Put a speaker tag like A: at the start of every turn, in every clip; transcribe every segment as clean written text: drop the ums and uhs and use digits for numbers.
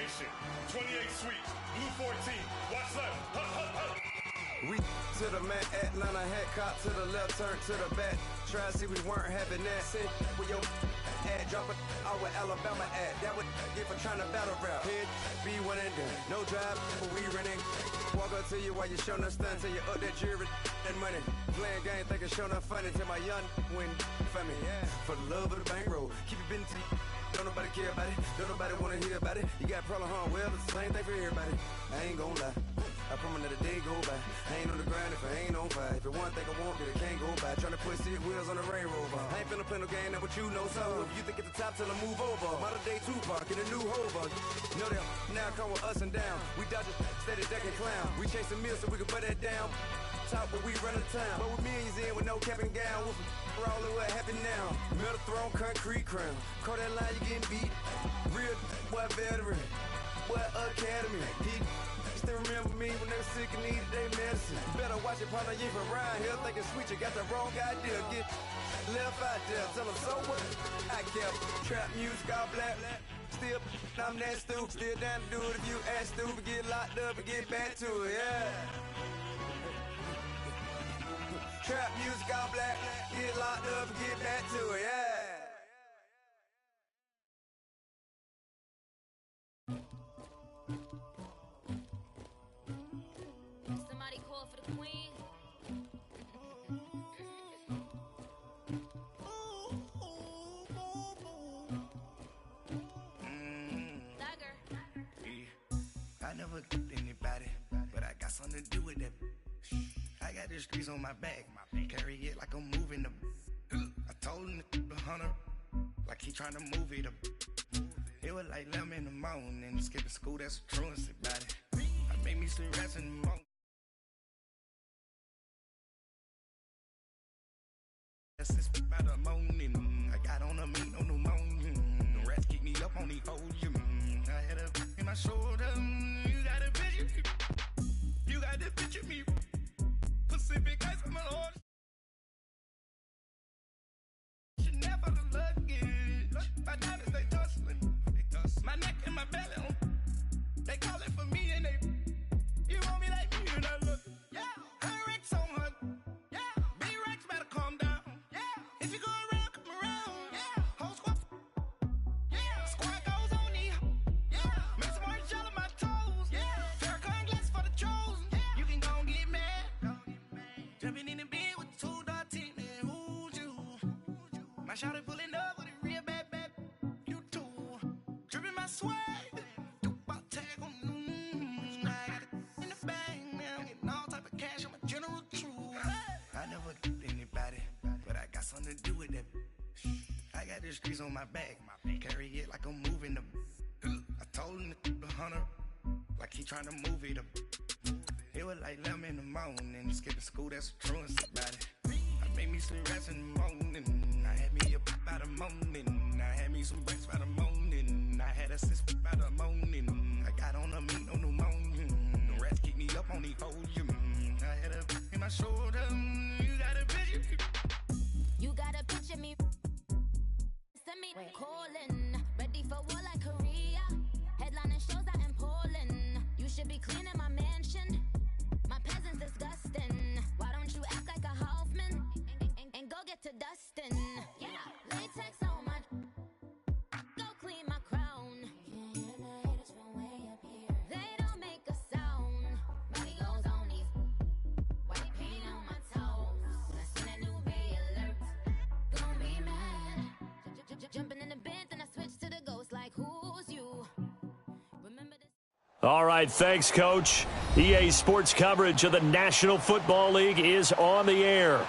A: formation. 28 sweeps. Blue 14. Watch left. Hup, hup, hup.
B: We to the man, Atlanta head cop to the left, turn to the back. Try to see we weren't having that. Sit with your ad, drop it out with Alabama ad. That would get for trying to battle rap. Head, be one and done. No drive, but we running. Walk up to you while you showing us stun till you up that jury and money. Playing game, thinking showing up funny till my young win for me. Yeah. For the love of the bankroll, keep it been to you. Don't nobody care about it, don't nobody wanna hear about it. You got problem, huh? Well, it's the same thing for everybody. I ain't gon' lie, I promise that a day go by. I ain't on the ground if I ain't on fire. If it one thing I want, then it can't go by. Tryna put seat wheels on the Range Rover. I ain't finna play no game, that what you know. So if you think at the top, tell them move over. Modern day Tupac in a new hover. Know that now come with us and down. We dodge it, steady ducking clown. We chasing meals so we can put that down. Top, but we run the town. But with millions in with no cap and gown. We're all what happened now. Metal throne, concrete crown. Call that line, you getting beat. Real, boy, veteran. Boy, academy. He still remember me when they were sick and needed their medicine. Better watch it, partner, you ain't from around here. Thinking sweet, you got the wrong idea. Get left out there. Tell them so what? I kept trap music all black. Still, I'm that stupid. Still down to do it if you act stupid. Get locked up and get back to it, yeah. Trap music all black, get locked up and get back to it, yeah.
C: Somebody call for the queen. Dagger.
D: I never killed anybody, but I got something to do with that. I got the streets on my back, carry it like I'm moving them. I told him to the hunter, like he trying to move it up. It was like 11 in the morning, skipping school, that's the truancy about it. I made me some rats in the morning. That's this about the morning. I got on a meat on the morning. The rats keep me up on the volume. I had a in my shoulder. You got a picture. You got to picture me. Pacific ice on my Lord. Should never the luggage. My diamonds, they tussling. My neck and my belly. They call it for me and they. You want me like me and I look. Yeah. Her Rex on her. Yeah. B-Rex better calm down. Yeah. If you go around, come around. Yeah. Whole squad. Yeah. Squad goes on me. Yeah. Make some orange gel on my toes. Yeah. Farrakhan glass for the chosen. Yeah. You can go and get mad. Jumping in the bed with 2 dark teeth, man, who's you? My shawty pulling up with a real bad, you too. Dripping my swag, about tag on, I got it in the bag, man, I'm getting all type of cash, I'm a general true. I never killed anybody, but I got something to do with that. I got the streets on my back, carry it like I'm moving them. I told him to the hunter, like he trying to move it up. It was like 11 in the morning, skipping school, that's the truancy about it. I made me some rats in the morning, I had me up by the morning, I had me some breaks by the morning, I had a sis by the morning, I got on a meat on the morning, the rats keep me up on the volume, I had a in my shoulder, you got a picture.
C: You got a picture me. Send me calling, ready for war like Korea. Headlining shows out in Poland. You should be cleaning my mansion. My peasants disgusting. Why don't you act like a Hoffman and go get to dustin'? Yeah, latex on my. Go clean my crown. You can hear the haters from way up here. They don't make a sound. Body goes on these. White paint on my toes. When I see that new bay alert, gonna be mad. Jumping in the bed, then I switch to the ghost like who's you? Remember this.
E: All right, thanks, Coach. EA Sports coverage of the National Football League is on the air.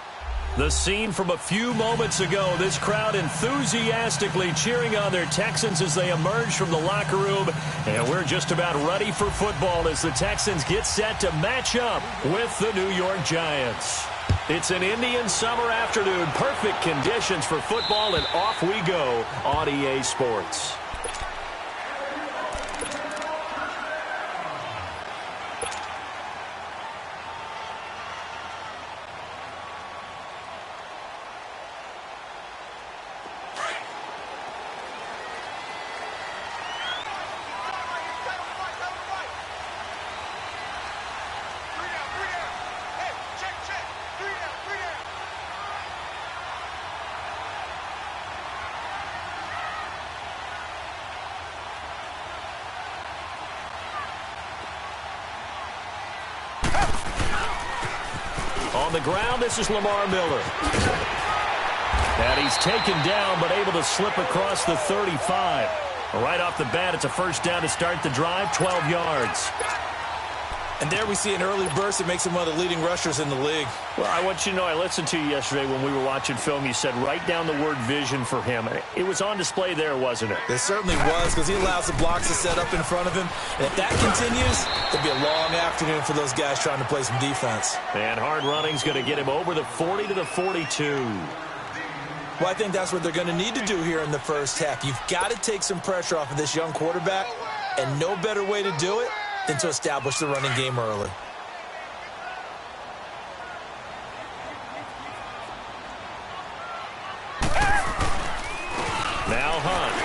E: The scene from a few moments ago, this crowd enthusiastically cheering on their Texans as they emerge from the locker room. And we're just about ready for football as the Texans get set to match up with the New York Giants. It's an Indian summer afternoon, perfect conditions for football, and off we go on EA Sports. On the ground, this is Lamar Miller. And he's taken down, but able to slip across the 35. Right off the bat, it's a first down to start the drive, 12 yards.
F: And there we see an early burst that makes him one of the leading rushers in the league.
E: Well, I want you to know, I listened to you yesterday when we were watching film. You said write down the word vision for him. It was on display there, wasn't it?
F: It certainly was, because he allows the blocks to set up in front of him. And if that continues, it'll be a long afternoon for those guys trying to play some defense.
E: And hard running's going to get him over the 40 to the 42.
F: Well, I think that's what they're going to need to do here in the first half. You've got to take some pressure off of this young quarterback, and no better way to do it than to establish the running game early.
E: Now Hunt.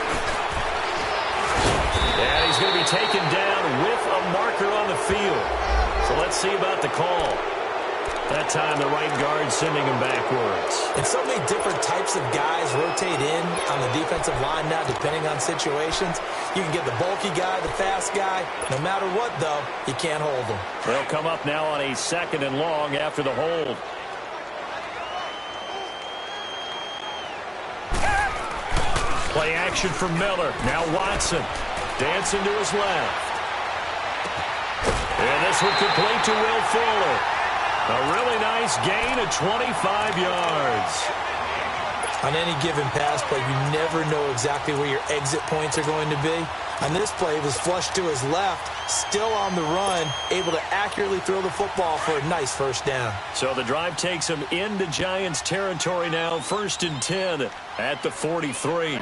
E: And he's going to be taken down with a marker on the field. So let's see about the call. That time the right guard sending him backwards.
F: And so many different types of guys rotate in on the defensive line now, depending on situations. You can get the bulky guy, the fast guy. No matter what, though, you can't hold them.
E: They'll come up now on a 2nd and long after the hold. Play action from Miller. Now Watson. Dancing to his left. And this one complete to Will Fuller. A really nice gain of 25 yards.
F: On any given pass play, you never know exactly where your exit points are going to be. On this play, it was flushed to his left, still on the run, able to accurately throw the football for a nice first down.
E: So the drive takes him into Giants territory now, 1st and 10 at the 43.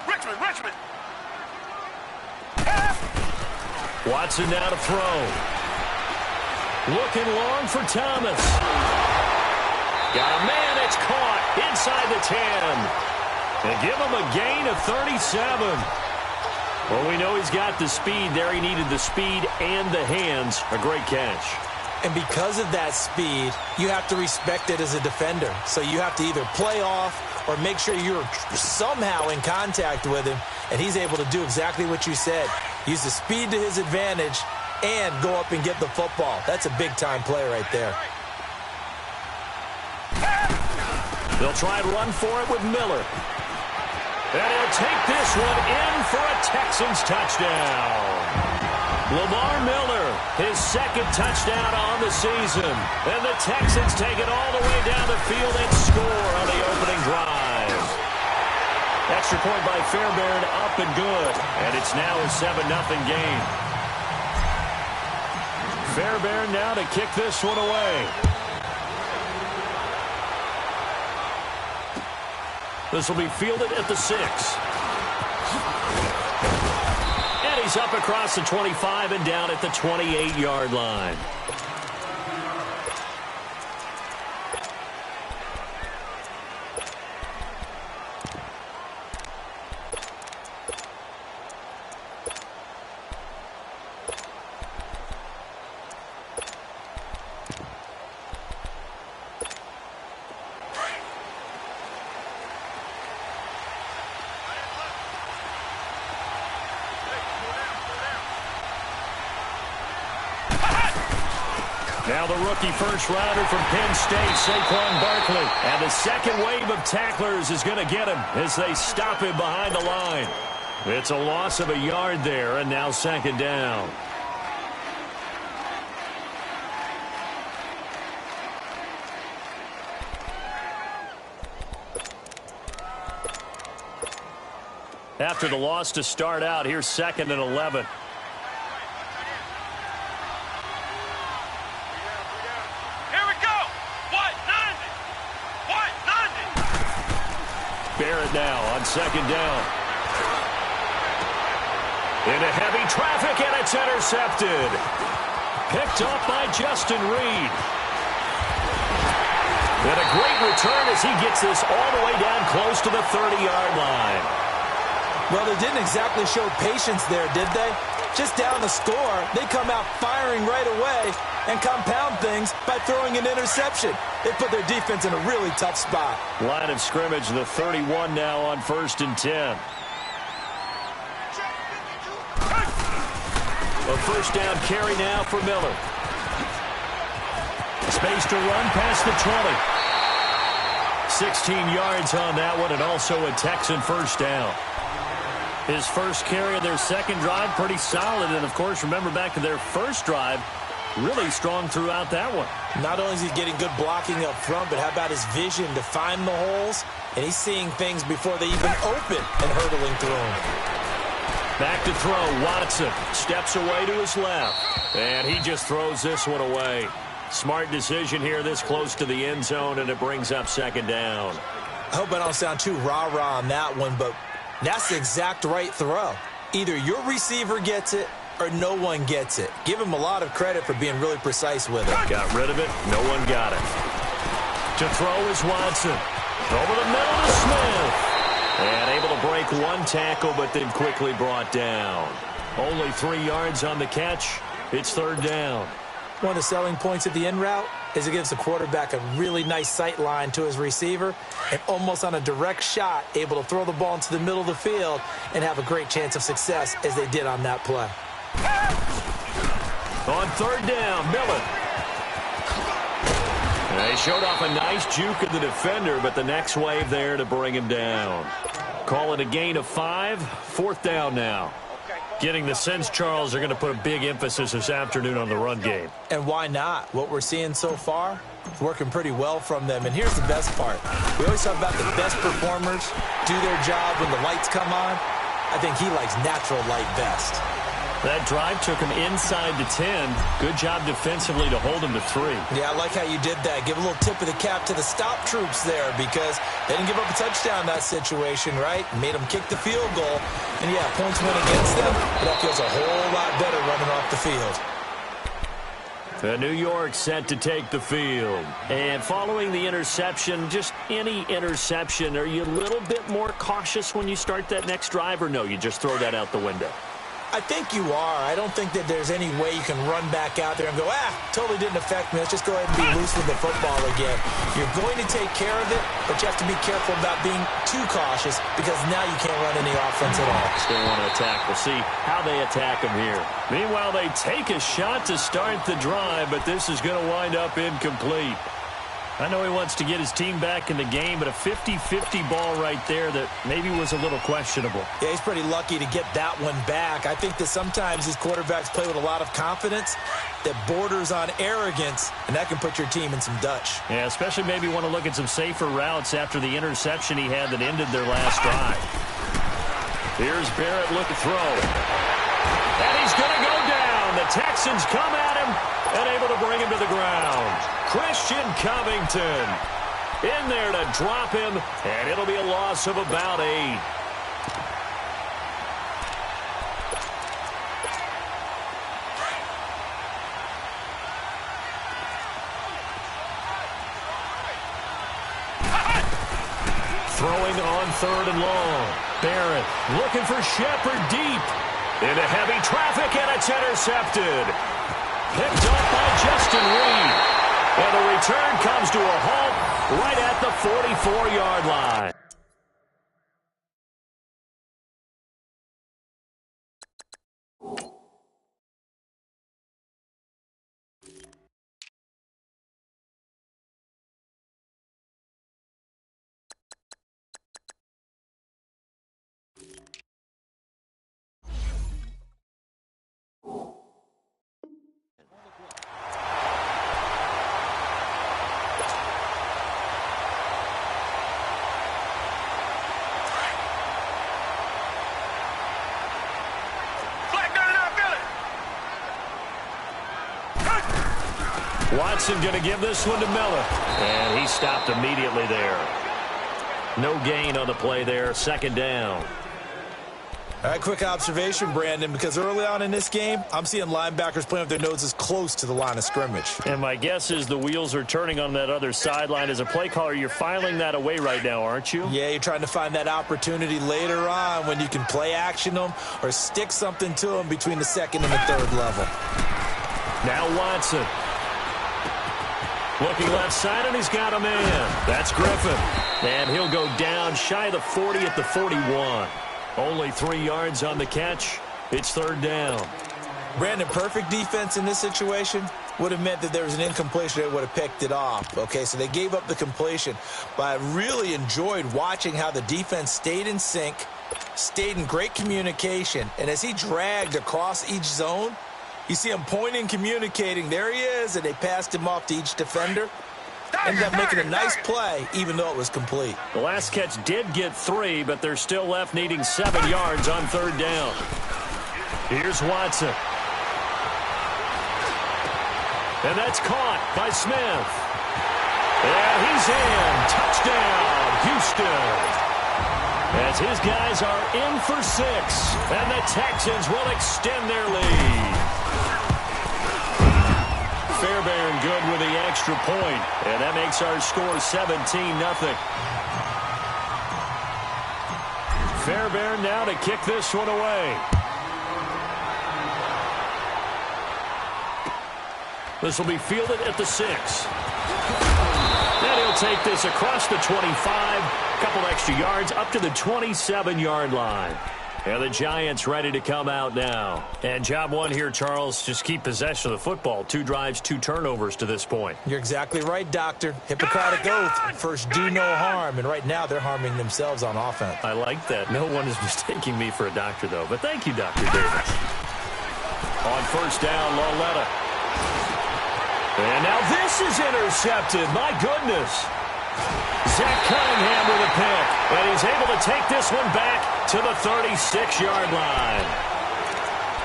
A: Richmond.
E: Watson now to throw. Looking long for Thomas. Got a man, it's caught inside the 10. And give him a gain of 37. Well, we know he's got the speed there. He needed the speed and the hands. A great catch.
F: And because of that speed, you have to respect it as a defender. So you have to either play off or make sure you're somehow in contact with him. And he's able to do exactly what you said. Use the speed to his advantage and go up and get the football. That's a big-time play right there.
E: They'll try and run for it with Miller. And he'll take this one in for a Texans touchdown. Lamar Miller, his 2nd touchdown on the season. And the Texans take it all the way down the field and score on the opening drive. Extra point by Fairbairn, up and good. And it's now a 7-0 game. Fairbairn now to kick this one away. This will be fielded at the 6. And he's up across the 25 and down at the 28-yard line. Now the rookie first-rounder from Penn State, Saquon Barkley. And the second wave of tacklers is going to get him as they stop him behind the line. It's a loss of a yard there, and now 2nd down. After the loss to start out, here's 2nd and 11. Barrett now on 2nd down. Into heavy traffic, and it's intercepted. Picked up by Justin Reed. And a great return as he gets this all the way down close to the 30-yard line.
F: Well, they didn't exactly show patience there, did they? Just down the score, they come out firing right away and compound things by throwing an interception. They put their defense in a really tough spot.
E: Line of scrimmage, the 31 now on 1st and 10. A first down carry now for Miller. space to run past the 20. 16 yards on that one, and also a Texan first down. His first carry of their second drive, pretty solid. And, of course, remember back to their first drive, really strong throughout that one.
F: Not only is he getting good blocking up front, but how about his vision to find the holes? And he's seeing things before they even open and hurdling through them.
E: Back to throw. Watson steps away to his left. And he just throws this one away. Smart decision here this close to the end zone, and it brings up second down.
F: I hope I don't sound too rah-rah on that one, but that's the exact right throw. Either your receiver gets it or no one gets it. Give him a lot of credit for being really precise with it.
E: Got rid of it. No one got it. To throw is Watson. Over the middle to Smith. And able to break one tackle, but then quickly brought down. Only 3 yards on the catch. It's third down.
F: One of the selling points of the in route is it gives the quarterback a really nice sight line to his receiver and almost on a direct shot able to throw the ball into the middle of the field and have a great chance of success as they did on that play.
E: On third down, Miller. They showed off a nice juke of the defender, but the next wave there to bring him down. Call it a gain of 5. Fourth down now. Getting the sense, Charles, they're going to put a big emphasis this afternoon on the run game.
F: And why not? What we're seeing so far is working pretty well from them. And here's the best part. We always talk about the best performers do their job when the lights come on. I think he likes natural light best.
E: That drive took him inside the 10. Good job defensively to hold him to 3.
F: Yeah, I like how you did that. Give a little tip of the cap to the stop troops there because they didn't give up a touchdown in that situation, right? Made them kick the field goal. And, yeah, points went against them, but that feels a whole lot better running off the field.
E: New York set to take the field. And following the interception, just any interception, are you a little bit more cautious when you start that next drive, or no, you just throw that out the window?
F: I think you are. I don't think that there's any way you can run back out there and go, totally didn't affect me. Let's just go ahead and be loose with the football again. You're going to take care of it, but you have to be careful about being too cautious because now you can't run any offense at all.
E: Still want to attack. We'll see how they attack him here. Meanwhile, they take a shot to start the drive, but this is going to wind up incomplete. I know he wants to get his team back in the game, but a 50-50 ball right there that maybe was a little questionable.
F: Yeah, he's pretty lucky to get that one back. I think that sometimes these quarterbacks play with a lot of confidence that borders on arrogance, and that can put your team in some Dutch.
E: Yeah, especially maybe want to look at some safer routes after the interception he had that ended their last drive. Here's Barrett, look to throw. And he's going to go down. The Texans come at him and able to bring him to the ground. Christian Covington in there to drop him, and it'll be a loss of about 8. Throwing on third and long. Barrett looking for Shepard deep. Into heavy traffic, and it's intercepted. Picked up by Justin Reed. And the return comes to a halt right at the 44-yard line. Watson going to give this one to Miller. And he stopped immediately there. No gain on the play there. Second down.
F: All right, quick observation, Brandon, because early on in this game, I'm seeing linebackers playing with their noses close to the line of scrimmage.
E: And my guess is the wheels are turning on that other sideline. As a play caller, you're filing that away right now, aren't you?
F: Yeah, you're trying to find that opportunity later on when you can play action them or stick something to them between the second and the third level.
E: Now Watson. Looking left side, and he's got a man. That's Griffin. And he'll go down shy of the 40 at the 41. Only 3 yards on the catch. It's third down.
F: Brandon, perfect defense in this situation. would have meant that there was an incompletion. They would have picked it off. Okay, so they gave up the completion. But I really enjoyed watching how the defense stayed in sync, stayed in great communication. And as he dragged across each zone, you see him pointing, communicating. There he is, and they passed him off to each defender. Ended up making a nice play, even though it was complete.
E: The last catch did get 3, but they're still left needing 7 yards on 3rd down. Here's Watson. And that's caught by Smith. And he's in. Touchdown, Houston. As his guys are in for 6, and the Texans will extend their lead. Fairbairn good with the extra point, and that makes our score 17-0. Fairbairn now to kick this one away. This will be fielded at the 6. And he'll take this across the 25, a couple extra yards up to the 27-yard line. And the Giants ready to come out now. And job one here, Charles, just keep possession of the football. 2 drives, 2 turnovers to this point.
F: You're exactly right, Doctor. Hippocratic oath. First, do no harm. And right now, they're harming themselves on offense.
E: I like that. No one is mistaking me for a doctor, though. But thank you, Dr. Davis. On 1st down, Loletta. And now this is intercepted. My goodness. Zach Cunningham with a pick. And he's able to take this one back to the 36-yard line.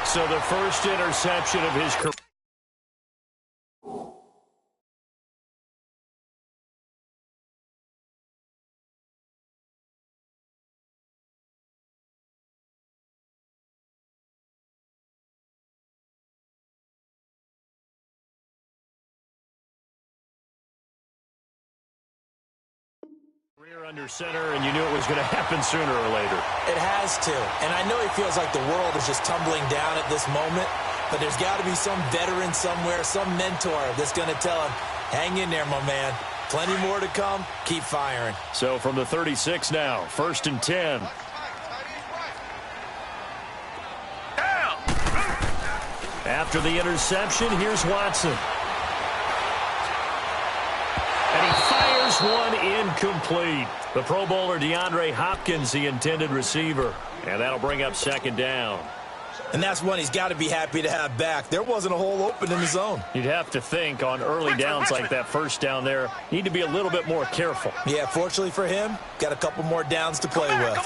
E: So the first interception of his career. Under center, and you knew it was going to happen sooner or later.
F: It has to. And I know he feels like the world is just tumbling down at this moment, but there's got to be some veteran somewhere, some mentor that's going to tell him, hang in there, my man. Plenty more to come. Keep firing.
E: So from the 36 now, 1st and 10. After the interception, here's Watson. And he fires one incomplete. The Pro Bowler DeAndre Hopkins, the intended receiver. And that'll bring up 2nd down.
F: And that's one he's got to be happy to have back. There wasn't a hole open in the zone.
E: You'd have to think on early downs like that 1st down there, need to be a little bit more careful.
F: Yeah, fortunately for him, got a couple more downs to play with.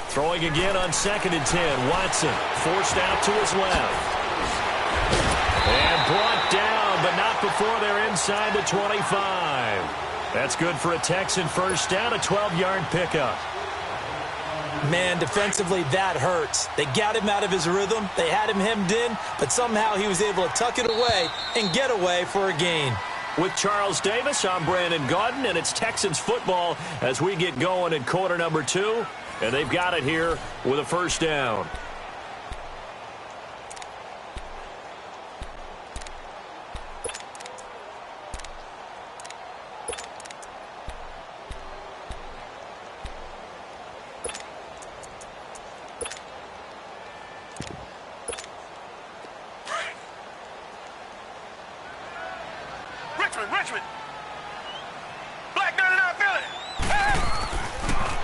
E: Throwing again on 2nd and 10. Watson forced out to his left. And brought down, but not before they're inside the 25. That's good for a Texan 1st down, a 12-yard pickup.
F: Man, defensively, that hurts. They got him out of his rhythm. They had him hemmed in, but somehow he was able to tuck it away and get away for a gain.
E: With Charles Davis, I'm Brandon Gaudin, and it's Texans football as we get going in quarter number 2. And they've got it here with a 1st down.
D: Richmond. Black 99 Philly.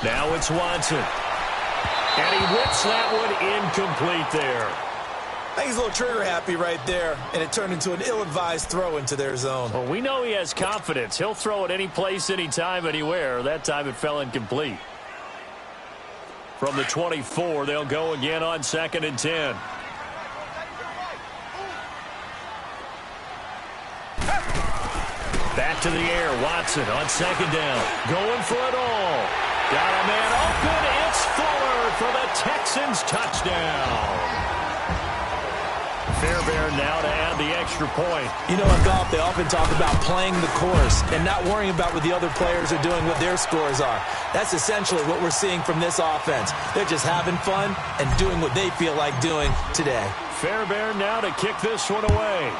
E: Now it's Watson. And he whips that one incomplete there.
F: I think he's a little trigger happy right there, and it turned into an ill-advised throw into their zone.
E: Well, we know he has confidence. He'll throw it any place, anytime, anywhere. That time it fell incomplete. From the 24, they'll go again on 2nd and 10. Back to the air, Watson on 2nd down. Going for it all. Got a man open. It's Fuller for the Texans touchdown. Fairbairn now to add the extra point.
F: You know, in golf, they often talk about playing the course and not worrying about what the other players are doing, what their scores are. That's essentially what we're seeing from this offense. They're just having fun and doing what they feel like doing today.
E: Fairbairn now to kick this one away.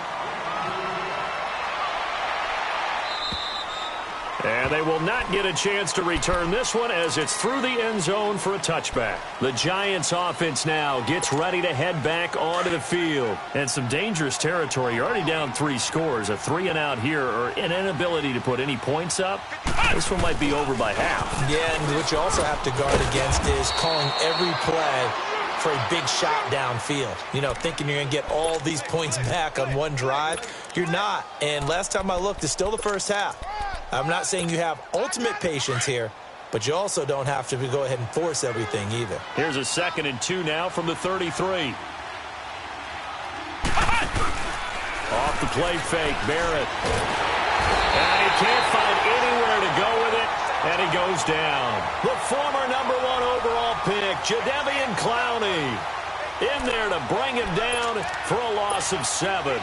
E: And they will not get a chance to return this one as it's through the end zone for a touchback. The Giants offense now gets ready to head back onto the field. And some dangerous territory. You're already down 3 scores. A 3-and-out here or an inability to put any points up. This one might be over by half.
F: Yeah, and what you also have to guard against is calling every play for a big shot downfield. You know, thinking you're going to get all these points back on one drive. You're not. And last time I looked, it's still the first half. I'm not saying you have ultimate patience here, but you also don't have to go ahead and force everything either.
E: Here's a 2nd and 2 now from the 33. Off the play fake, Barrett. And he can't find anywhere to go with it, and he goes down. The former #1 overall pick, Jadeveon Clowney, in there to bring him down for a loss of 7.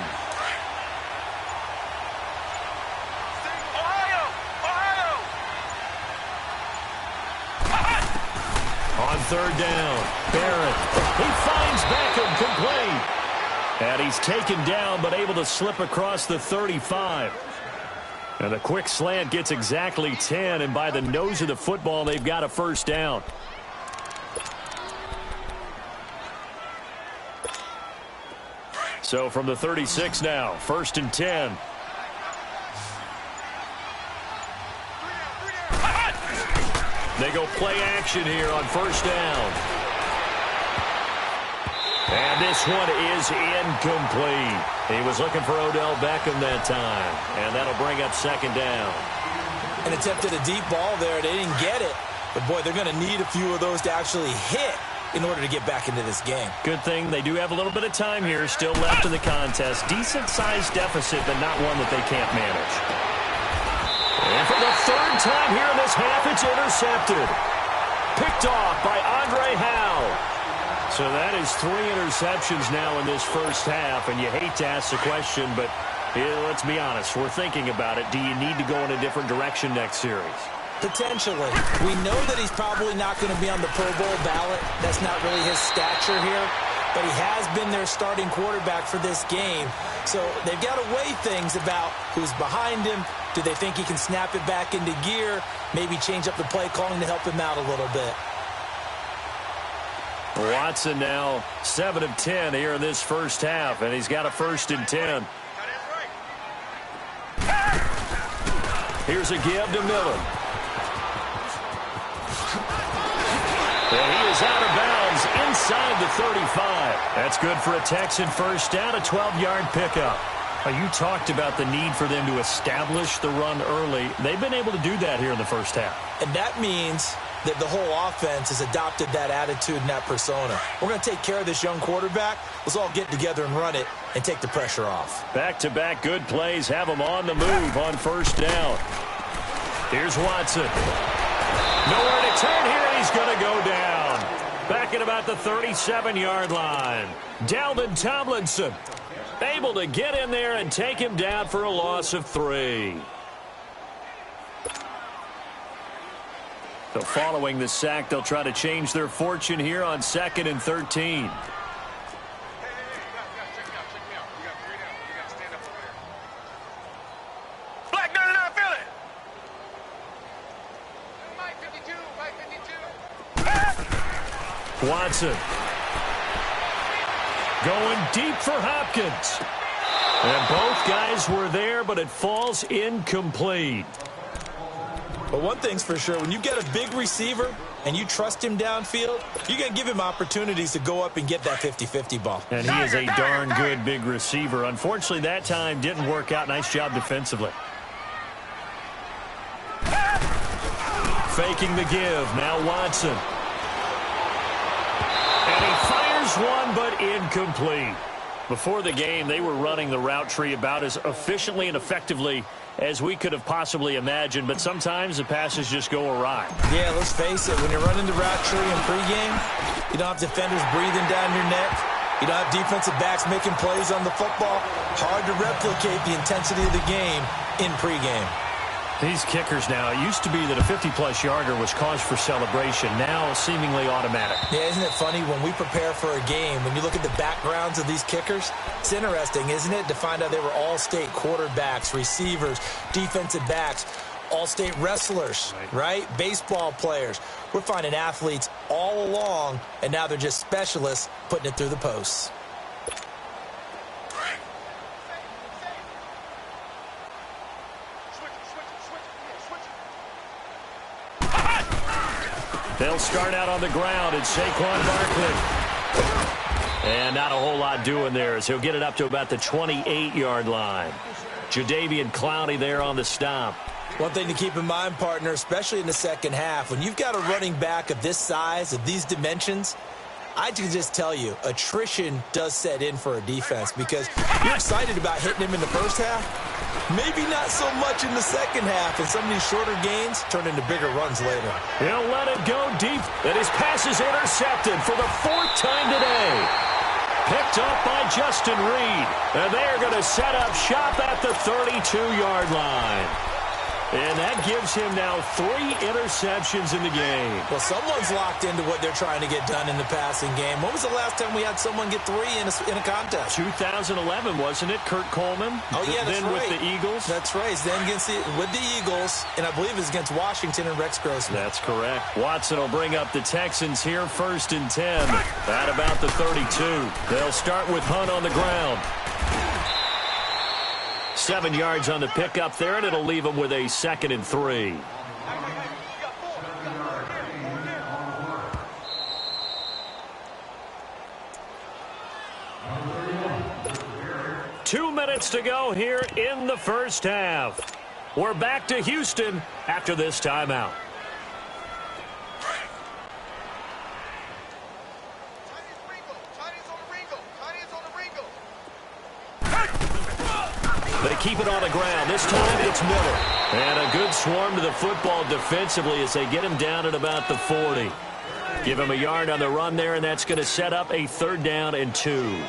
E: On 3rd down, Barrett. He finds Beckham complete. And he's taken down but able to slip across the 35. And the quick slant gets exactly 10, and by the nose of the football, they've got a 1st down. So from the 36 now, 1st and 10. They go play action here on 1st down. And this one is incomplete. He was looking for Odell Beckham that time. And that'll bring up 2nd down.
F: And attempted a deep ball there. They didn't get it. But, boy, they're going to need a few of those to actually hit in order to get back into this game.
E: Good thing they do have a little bit of time here still left in the contest. Decent-sized deficit, but not one that they can't manage. And for the 3rd time here in this half, it's intercepted. Picked off by Andre Howe. So that is 3 interceptions now in this first half, and you hate to ask the question, but let's be honest, we're thinking about it. Do you need to go in a different direction next series?
F: Potentially. We know that he's probably not going to be on the Pro Bowl ballot. That's not really his stature here. But he has been their starting quarterback for this game. So they've got to weigh things about who's behind him. Do they think he can snap it back into gear? Maybe change up the play calling to help him out a little bit.
E: Watson now 7 of 10 here in this first half, and he's got a 1st and 10. Here's a give to Miller. And he is out of bounds inside the 35. That's good for a Texan 1st down, a 12-yard pickup. You talked about the need for them to establish the run early. They've been able to do that here in the first half.
F: And that means that the whole offense has adopted that attitude and that persona. We're going to take care of this young quarterback. Let's all get together and run it and take the pressure off.
E: Back-to-back good plays have him on the move on 1st down. Here's Watson. Nowhere to turn here, and he's going to go down. Back at about the 37-yard line. Dalvin Tomlinson able to get in there and take him down for a loss of 3. So following the sack, they'll try to change their fortune here on 2nd and 13. Watson going deep for Hopkins. And both guys were there, but it falls incomplete.
F: But one thing's for sure, when you get a big receiver and you trust him downfield, you're going to give him opportunities to go up and get that 50-50 ball.
E: And he is a darn good big receiver. Unfortunately, that time didn't work out. Nice job defensively. Faking the give. Now Watson. And he fires one, but incomplete. Before the game, they were running the route tree about as efficiently and effectively as we could have possibly imagined, but sometimes the passes just go awry.
F: Yeah, let's face it, when you're running the route tree in pregame, you don't have defenders breathing down your neck. You don't have defensive backs making plays on the football. Hard to replicate the intensity of the game in pregame.
E: These kickers now, it used to be that a 50-plus yarder was cause for celebration. Now seemingly automatic.
F: Yeah, isn't it funny when we prepare for a game, when you look at the backgrounds of these kickers, it's interesting, isn't it, to find out they were all-state quarterbacks, receivers, defensive backs. all-state wrestlers, right? Baseball players. We're finding athletes all along, and now they're just specialists putting it through the posts.
E: They'll start out on the ground. It's Saquon Barkley. And not a whole lot doing there as he'll get it up to about the 28-yard line. Jadeveon Clowney there on the stop.
F: One thing to keep in mind, partner, especially in the second half, when you've got a running back of this size, of these dimensions, I can just tell you, attrition does set in for a defense because you're excited about hitting him in the first half. Maybe not so much in the second half, and some of these shorter gains turn into bigger runs later.
E: He'll let it go deep, and his pass is intercepted for the 4th time today. Picked up by Justin Reed, and they're going to set up shop at the 32-yard line. And that gives him now 3 interceptions in the game.
F: Well, someone's locked into what they're trying to get done in the passing game. When was the last time we had someone get 3 in a contest?
E: 2011, wasn't it? Kurt Coleman?
F: Oh, yeah, that's
E: then
F: right.
E: with the Eagles?
F: That's right. Then with the Eagles, and I believe it's against Washington and Rex Grossman.
E: That's correct. Watson will bring up the Texans here, 1st and 10. At about the 32. They'll start with Hunt on the ground. 7 yards on the pickup there, and it'll leave them with a 2nd and 3. Two minutes to go here in the first half. We're back to Houston after this timeout. They keep it on the ground. This time it's Miller. And a good swarm to the football defensively as they get him down at about the 40. Give him a yard on the run there, and that's going to set up a 3rd down and 2.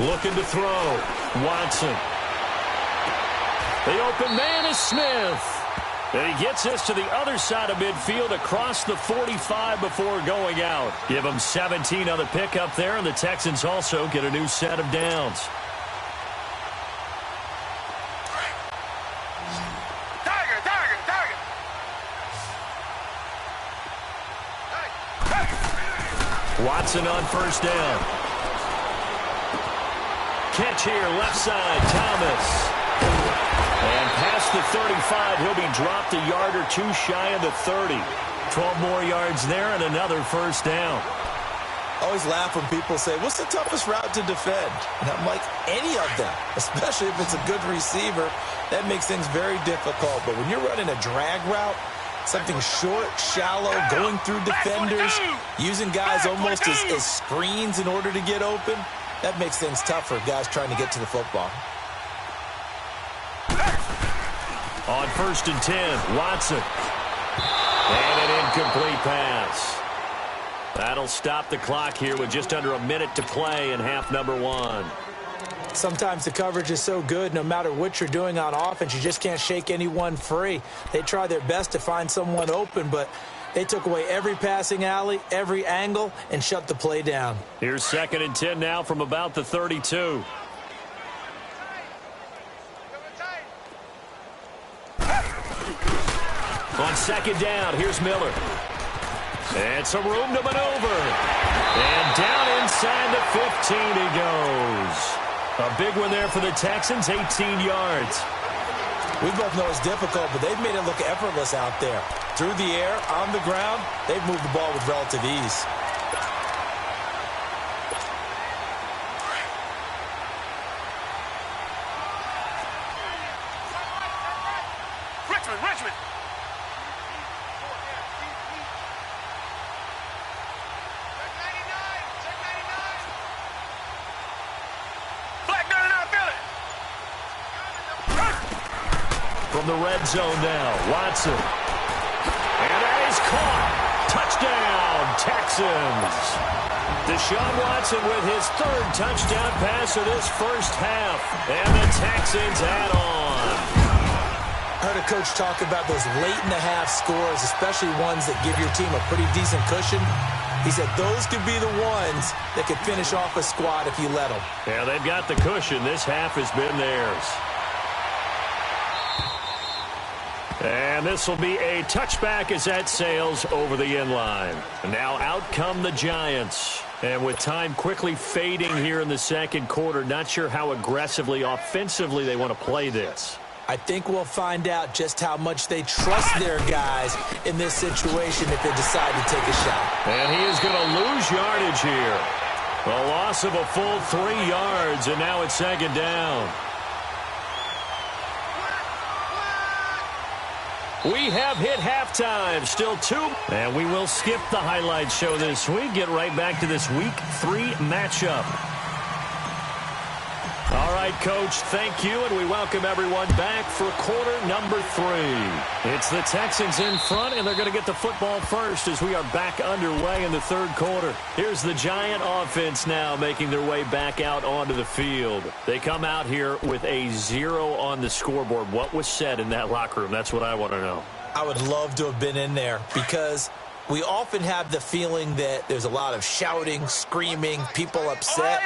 E: Looking to throw. Watson. The open man is Smith. And he gets this to the other side of midfield across the 45 before going out. Give him 17 on the pickup there, and the Texans also get a new set of downs. Watson on 1st down. Catch here, left side, Thomas. And past the 35, he'll be dropped a yard or 2 shy of the 30. 12 more yards there and another 1st down.
F: I always laugh when people say, what's the toughest route to defend? And I'm like, any of them, especially if it's a good receiver. That makes things very difficult. But when you're running a drag route, something short, shallow, going through defenders, using guys almost as screens in order to get open, that makes things tough for guys trying to get to the football.
E: On 1st and 10, Watson. And an incomplete pass. That'll stop the clock here with just under a minute to play in half number 1.
F: Sometimes the coverage is so good, no matter what you're doing on offense, you just can't shake anyone free. They try their best to find someone open, but they took away every passing alley, every angle, and shut the play down.
E: Here's 2nd and 10 now from about the 32. On 2nd down, here's Miller. And some room to maneuver. And down inside the 15 he goes. A big one there for the Texans, 18 yards.
F: We both know it's difficult, but they've made it look effortless out there. Through the air, on the ground, they've moved the ball with relative ease.
A: Richmond.
E: From the red zone now, Watson. And that is caught. Touchdown, Texans. Deshaun Watson with his 3rd touchdown pass of this first half. And the Texans add on.
F: I heard a coach talk about those late-in-the-half scores, especially ones that give your team a pretty decent cushion. He said those could be the ones that could finish off a squad if you let them.
E: Yeah, they've got the cushion. This half has been theirs. And this will be a touchback as that sails over the end line. And now out come the Giants. And with time quickly fading here in the second quarter, not sure how aggressively, offensively they want to play this.
F: I think we'll find out just how much they trust their guys in this situation if they decide to take a shot.
E: And he is going to lose yardage here. A loss of a full 3 yards, and now it's second down. We have hit halftime. Still 2. And we will skip the highlight show this week. Get right back to this Week 3 matchup. All right, Coach, thank you, and we welcome everyone back for quarter number 3. It's the Texans in front, and they're going to get the football first as we are back underway in the third quarter. Here's the Giant offense now making their way back out onto the field. They come out here with a 0 on the scoreboard. What was said in that locker room? That's what I want to know.
F: I would love to have been in there because we often have the feeling that there's a lot of shouting, screaming, people upset.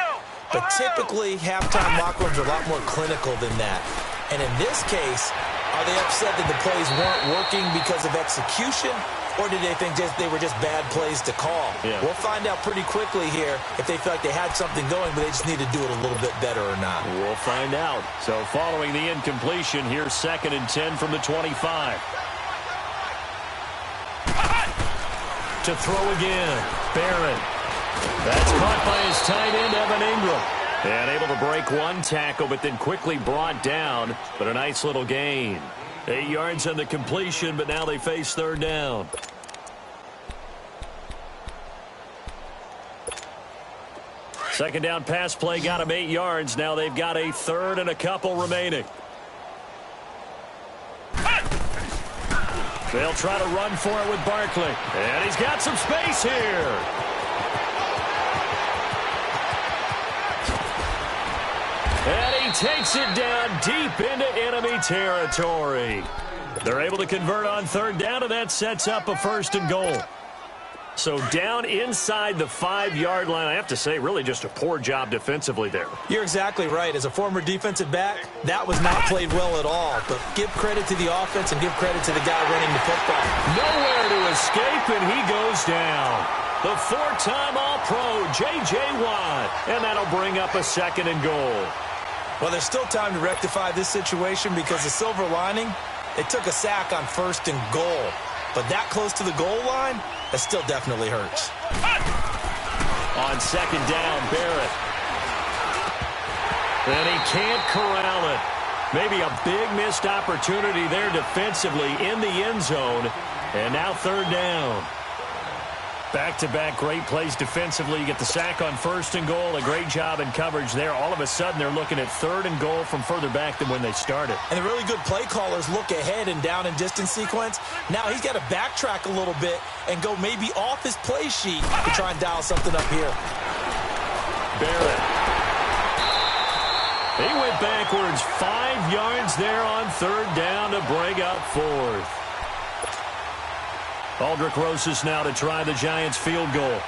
F: But typically, halftime locker rooms are a lot more clinical than that. And in this case, are they upset that the plays weren't working because of execution? Or did they think they were just bad plays to call? Yeah. We'll find out pretty quickly here if they feel like they had something going, but they just need to do it a little bit better or not.
E: We'll find out. So following the incompletion, here's 2nd and 10 from the 25. To throw again, Barrett. That's caught by his tight end, Evan Ingram. And able to break one tackle, but then quickly brought down. But a nice little gain. 8 yards on the completion, but now they face third down. Second down pass play got him 8 yards. Now they've got a third and a couple remaining. They'll try to run for it with Barkley. And he's got some space here. And he takes it down deep into enemy territory. They're able to convert on third down, and that sets up a 1st and goal. So down inside the 5-yard line, I have to say, really just a poor job defensively there.
F: You're exactly right. As a former defensive back, that was not played well at all. But give credit to the offense and give credit to the guy running the football.
E: Nowhere to escape, and he goes down. The 4-time All-Pro, J.J. Watt. And that'll bring up a 2nd and goal.
F: Well, there's still time to rectify this situation because the silver lining, they took a sack on 1st and goal. But that close to the goal line, that still definitely hurts.
E: On 2nd down, Barrett. And he can't corral it. Maybe a big missed opportunity there defensively in the end zone. And now third down. Back-to-back great plays defensively. You get the sack on 1st and goal. A great job in coverage there. All of a sudden, they're looking at 3rd and goal from further back than when they started.
F: And the really good play callers look ahead and down and distance sequence. Now he's got to backtrack a little bit and go maybe off his play sheet to try and dial something up here.
E: Barrett. He went backwards 5 yards there on third down to bring up 4th. Aldrick Rosas now to try the Giants field goal.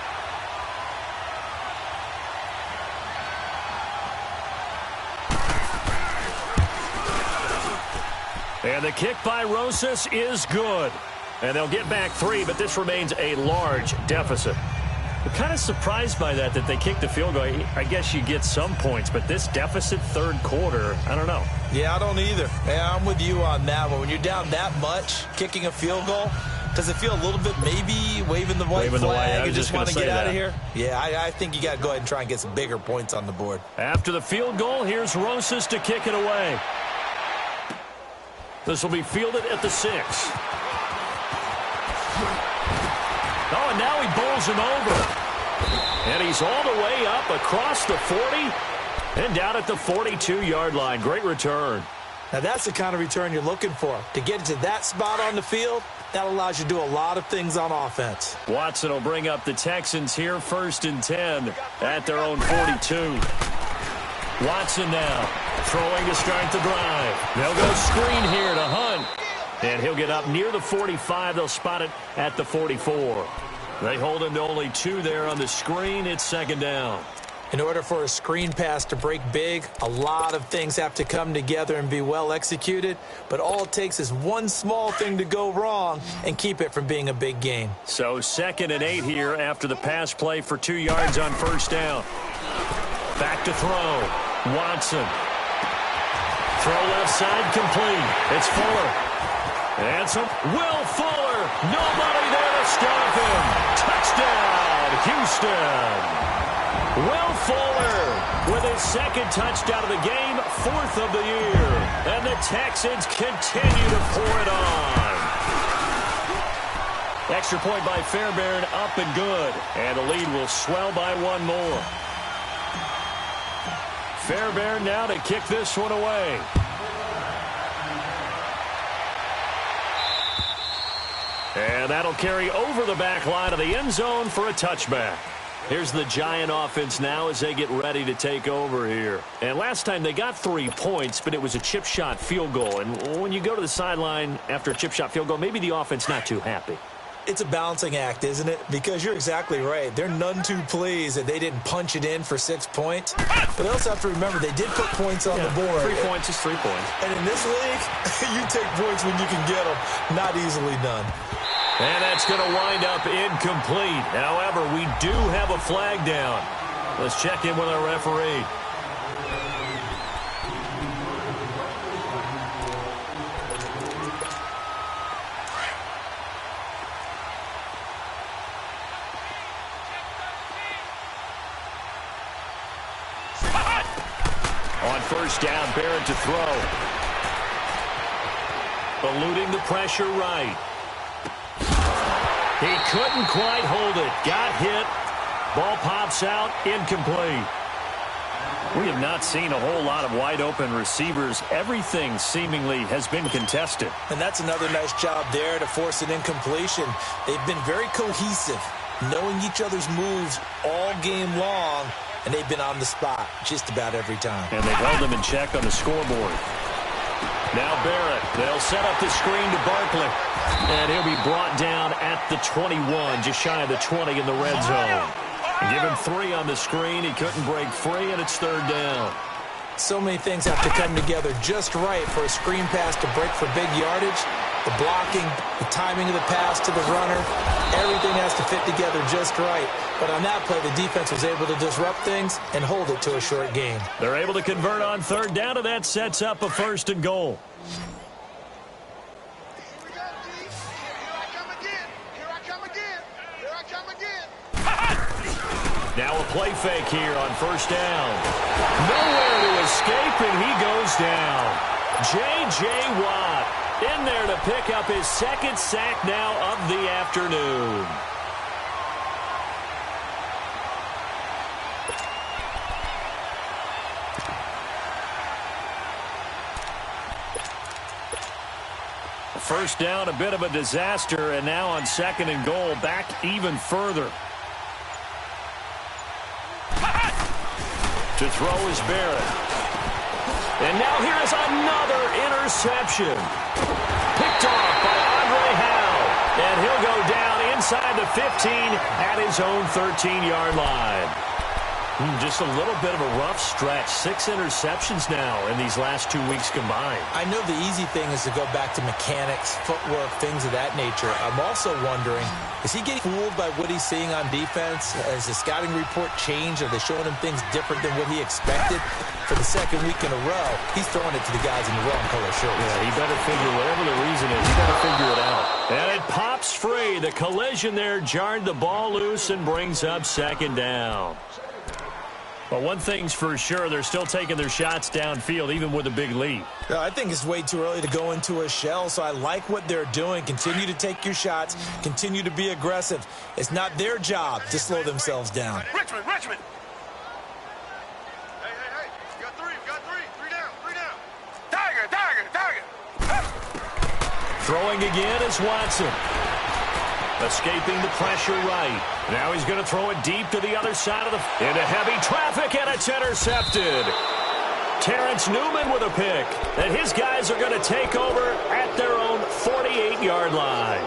E: And the kick by Rosas is good. And they'll get back 3, but this remains a large deficit. I'm kind of surprised by that they kicked the field goal. I guess you get some points, but this deficit third quarter, I don't know.
F: Yeah, I don't either. Yeah, I'm with you on that one. When you're down that much, kicking a field goal, does it feel a little bit maybe waving the white flag and just want to get out of here? Yeah, I think you got to go ahead and try and get some bigger points on the board.
E: After the field goal, here's Rosas to kick it away. This will be fielded at the 6. Oh, and now he bowls him over. And he's all the way up across the 40 and down at the 42-yard line. Great return.
F: Now, that's the kind of return you're looking for. To get to that spot on the field, that allows you to do a lot of things on offense.
E: Watson will bring up the Texans here, 1st and 10 at their own 42. Watson now throwing to start the drive. They'll go screen here to Hunt. And he'll get up near the 45. They'll spot it at the 44. They hold him to only 2 there on the screen. It's second down.
F: In order for a screen pass to break big, a lot of things have to come together and be well executed, but all it takes is one small thing to go wrong and keep it from being a big gain.
E: So 2nd and 8 here after the pass play for 2 yards on first down. Back to throw. Watson. Throw left side complete. It's Fuller. And some Will Fuller. Nobody there to stop him. Touchdown, Houston. Will Fuller with his 2nd touchdown of the game, 4th of the year. And the Texans continue to pour it on. Extra point by Fairbairn, up and good. And the lead will swell by 1 more. Fairbairn now to kick this one away. And that'll carry over the back line of the end zone for a touchback. Here's the Giant offense now as they get ready to take over here. And last time they got 3 points, but it was a chip shot field goal. And when you go to the sideline after a chip shot field goal, maybe the offense not too happy.
F: It's a balancing act, isn't it? Because you're exactly right. They're none too pleased that they didn't punch it in for 6 points. But they also have to remember they did put points on the board.
E: 3 points is 3 points.
F: And in this league, you take points when you can get them. Not easily done.
E: And that's going to wind up incomplete. However, we do have a flag down. Let's check in with our referee. On first down, Barrett to throw. Eluding the pressure right. He couldn't quite hold it. Got hit. Ball pops out. Incomplete. We have not seen a whole lot of wide-open receivers. Everything seemingly has been contested.
F: And that's another nice job there to force an incompletion. They've been very cohesive, knowing each other's moves all game long, and they've been on the spot just about every time.
E: And they've held them in check on the scoreboard. Now Barrett. They'll set up the screen to Barkley. And he'll be brought down at the 21, just shy of the 20 in the red zone. Give him 3 on the screen. He couldn't break free, and it's 3rd down.
F: So many things have to come together just right for a screen pass to break for big yardage. The blocking, the timing of the pass to the runner, everything has to fit together just right. But on that play, the defense was able to disrupt things and hold it to a short gain.
E: They're able to convert on 3rd down, and that sets up a 1st and goal. Now a play fake here on 1st down. Nowhere to escape, and he goes down. J.J. Watt in there to pick up his 2nd sack now of the afternoon. First down, a bit of a disaster, and now on 2nd and goal, back even further. To throw is Barrett. And now here is another interception. Picked off by Andre Howe. And he'll go down inside the 15 at his own 13-yard line. Just a little bit of a rough stretch. 6 interceptions now in these last 2 weeks combined.
F: I know the easy thing is to go back to mechanics, footwork, things of that nature. I'm also wondering, is he getting fooled by what he's seeing on defense? Has the scouting report changed? Are they showing him things different than what he expected? For the 2nd week in a row, he's throwing it to the guys in the wrong color shirts.
E: Yeah, he better figure, whatever the reason is, he better figure it out. And it pops free. The collision there jarred the ball loose and brings up 2nd down. But one thing's for sure, they're still taking their shots downfield, even with a big lead.
F: I think it's way too early to go into a shell, so I like what they're doing. Continue to take your shots. Continue to be aggressive. It's not their job to slow themselves down.
A: Richmond! Hey. We got three. Three down. Tiger!
E: Throwing again is Watson. Escaping the pressure right. Now he's going to throw it deep to the other side of the... into heavy traffic, and it's intercepted. Terrence Newman with a pick. And his guys are going to take over at their own 48-yard line.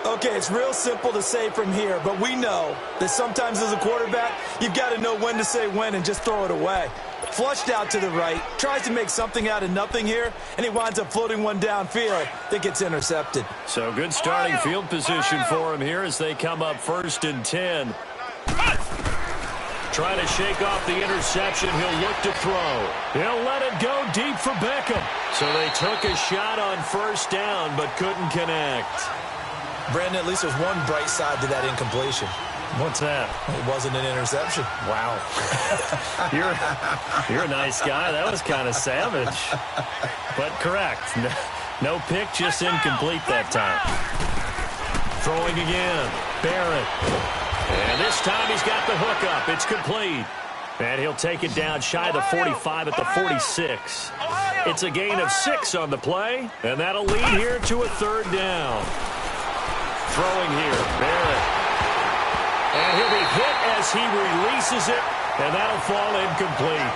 F: Okay, it's real simple to say from here, but we know that sometimes as a quarterback, you've got to know when to say when and just throw it away. Flushed out to the right, tries to make something out of nothing here, and he winds up floating one downfield that gets intercepted.
E: So good starting field position for him here as they come up 1st and 10. Trying to shake off the interception. He'll look to throw. He'll let it go deep for Beckham. So they took a shot on 1st down but couldn't connect.
F: Brandon, at least there's one bright side to that incompletion.
E: What's that?
F: It wasn't an interception.
E: Wow. You're a nice guy. That was kind of savage. But correct. No pick, just incomplete that time. Throwing again. Barrett. And this time he's got the hook up. It's complete. And he'll take it down shy of the 45 at the 46. It's a gain of 6 on the play. And that'll lead here to a 3rd down. Throwing here. Barrett. And he'll be hit as he releases it. And that'll fall incomplete.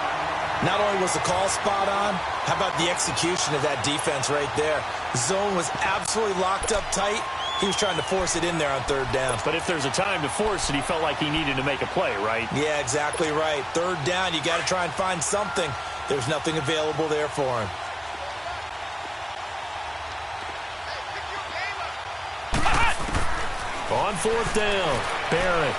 F: Not only was the call spot on, how about the execution of that defense right there? The zone was absolutely locked up tight. He was trying to force it in there on 3rd down.
E: But if there's a time to force it, he felt like he needed to make a play, right?
F: Yeah, exactly right. 3rd down, you got to try and find something. There's nothing available there for him.
E: On 4th down, Barrett.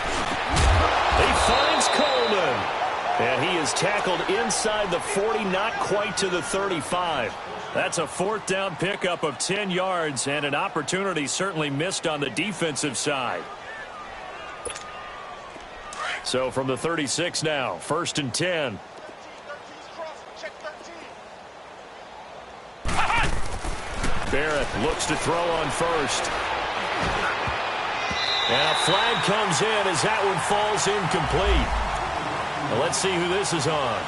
E: He finds Coleman. And he is tackled inside the 40, not quite to the 35. That's a 4th down pickup of 10 yards and an opportunity certainly missed on the defensive side. So from the 36 now, 1st and 10. Barrett looks to throw on 1st. And a flag comes in as that one falls incomplete. Now let's see who this is on.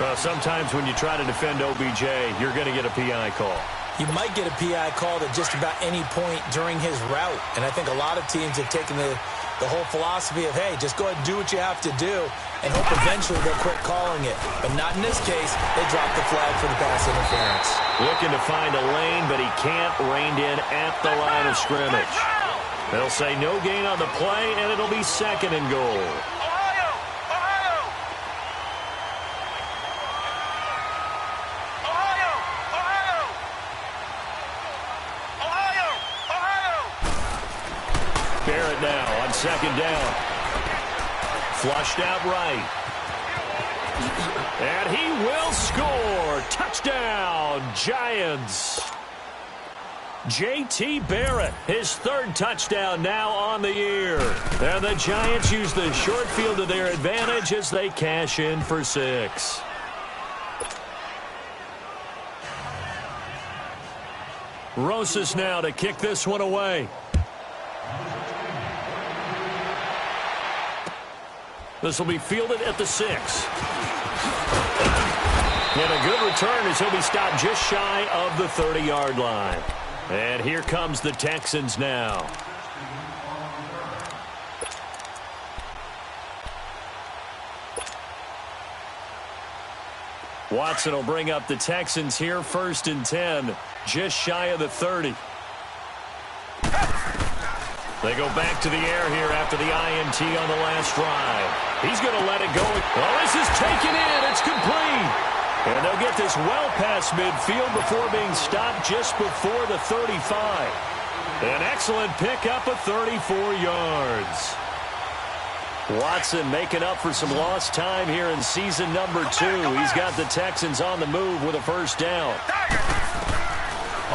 E: Well, sometimes when you try to defend OBJ, you're going to get a PI call.
F: You might get a PI called at just about any point during his route. And I think a lot of teams have taken the whole philosophy of, hey, just go ahead and do what you have to do and hope eventually they'll quit calling it. But not in this case. They dropped the flag for the pass interference.
E: Looking to find a lane, but he can't. Reined in at the line of scrimmage. They'll say no gain on the play, and it'll be 2nd and goal. Barrett now on 2nd down. Flushed out right. And he will score. Touchdown, Giants. J.T. Barrett, his 3rd touchdown now on the year. And the Giants use the short field to their advantage as they cash in for 6. Rosas now to kick this one away. This will be fielded at the 6. And a good return as he'll be stopped just shy of the 30-yard line. And here comes the Texans now. Watson will bring up the Texans here, 1st and 10, just shy of the 30. They go back to the air here after the INT on the last drive. He's going to let it go. Well, this is taken in. It's complete. And they'll get this well past midfield before being stopped just before the 35. An excellent pickup of 34 yards. Watson making up for some lost time here in season number 2. He's got the Texans on the move with a 1st down.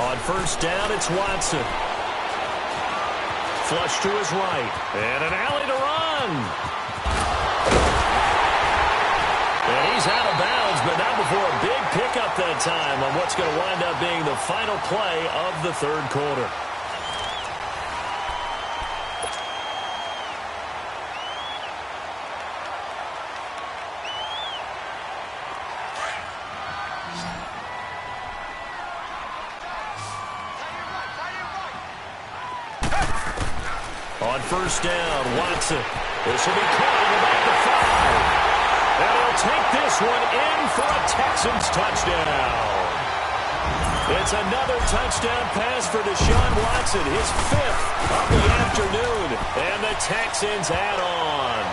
E: On 1st down, it's Watson. Flush to his right. And an alley to run. And he's out of bounds, but not before a big pickup that time on what's going to wind up being the final play of the 3rd quarter. On 1st down, Watson. This will be caught about the 5. And he'll take this one in for a Texans touchdown. It's another touchdown pass for Deshaun Watson, his 5th of the afternoon. And the Texans add on.